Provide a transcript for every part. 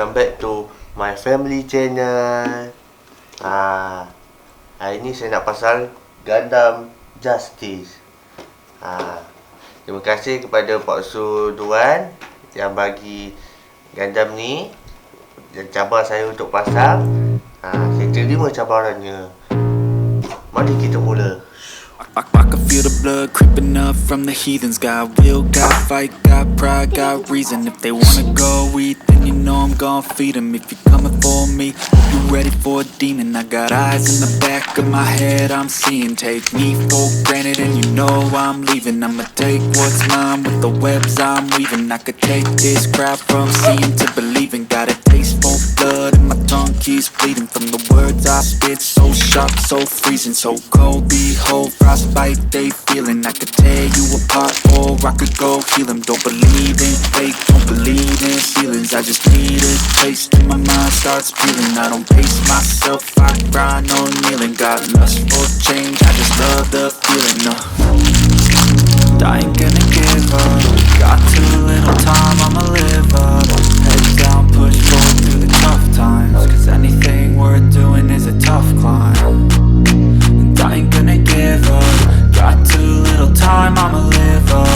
welcome back to my family channel. Hari ni saya nak pasal Gundam Justice. Terima kasih kepada Pak Su Duan yang bagi Gundam ni dan cabar saya untuk pasang. Saya terima cabarannya. Mari kita mula. I can feel the blood creeping up from the heathens. Got will, got fight, got pride, got reason. If they wanna go eat, then you know I'm gon' feed them. If you're coming for me, you ready for a demon. I got eyes in the back of my head, I'm seeing. Take me for granted and you know I'm leaving. I'ma take what's mine with the webs I'm weaving. I could take this crowd from seeing to believing. Got a taste for blood and my tongue keeps bleeding. From the words I spit, so sharp, so freezing. So cold, behold, frostbite they feeling. I could tear you apart or I could go heal them. Don't believe in fate, don't believe in ceilings. I just need a taste and my mind starts feeling. I don't pace myself, I grind on kneeling. Got lust for change, I just love the feeling. I ain't gonna give up. Got too little time, I'ma live up. Head down, push forward through the tough times. Cause anything worth doing is a tough climb. And I ain't gonna give up. Got too little time, I'ma live up.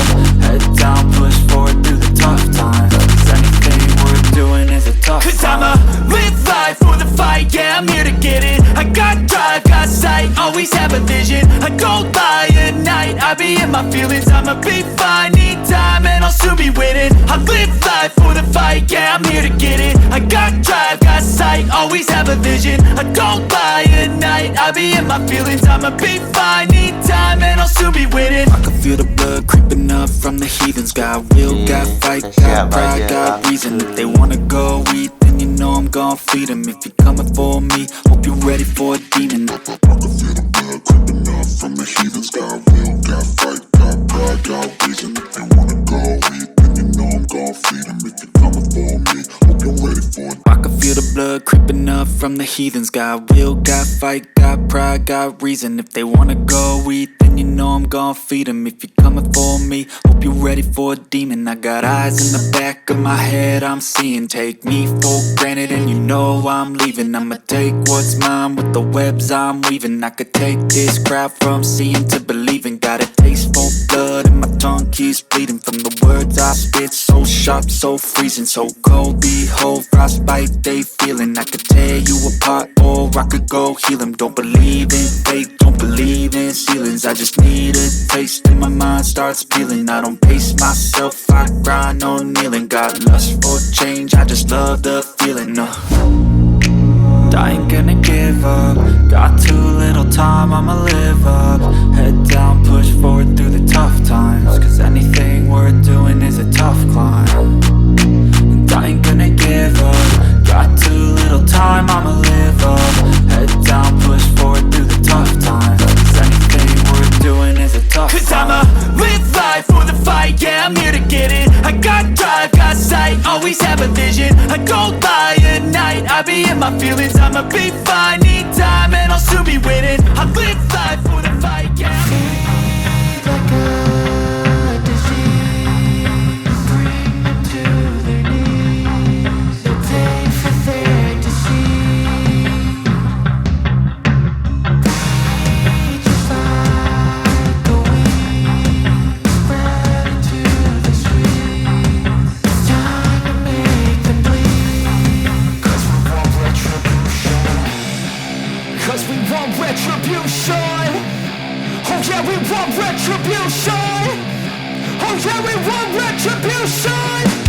Head down, push forward through the tough times. Cause anything worth doing is a tough climb. Cause I'ma live life for the fight, yeah, I'm here to get it. I got drive, got sight, always have a vision. I go by at night, I be in my feelings. I'ma be fine, need time and I'll soon be winning. I live life for the fight, yeah, I'm here to get it. I got drive, got sight, always have a vision. I go by at night, I be in my feelings. I'ma be fine, need time and I'll soon be winning. I can feel the blood creeping up from the heathens. Got will, got fight, got pride, got reason. If they wanna go eat, then you know I'm gon' feed them. If you're coming for me, hope you're ready for a demon. I can feel the blood creeping up from the heathens. Got will, got fight, got pride, got reason. If they wanna go eat, then you know I'm gon' feed them. If you're coming for me, hope you're ready for it. I can feel the blood creeping up from the heathens. Got will, got fight, got pride, got reason. If they wanna go eat, then you know I'm gon' feed them. If you're coming for me, hope you're ready for a demon. I got eyes in the back of my head, I'm seeing. Take me for granted and you know I'm leaving. I'ma take what's mine with the webs I'm weaving. I could take this crowd from seeing to believing. Got a taste for blood and my tongue keeps bleeding. From the words I spit, so sharp, so freezing. So cold, behold, frostbite they feeling. I could tear you apart or I could go heal them. Don't believe in fate, don't believe in ceilings. I just need a taste and my mind starts peeling. I don't pace myself, I grind on kneeling. Got lust for change, I just love the feeling. I ain't gonna give up. Got too little time, I'ma live up. Head down, push forward through the tough times. Cause anything worth doing is a tough climb. And I ain't gonna give up. Got too little time, I'ma live up. Head down, push forward through the tough times. Cause anything worth doing is a tough climb. Cause I'ma live life for the fight, yeah, I'm here to get it. I got drive, got sight, always have a vision. I go by at night, I be in my feelings. I'ma be fine, need time and I'll soon be winning. I live life for the fight, yeah. Like a disease, bring them to their knees. No pain for there to see. Just like the wind spread into the streets. It's time to make them bleed. Cause we want retribution. Cause we want retribution. Oh yeah, we want retribution. Oh yeah, we want retribution.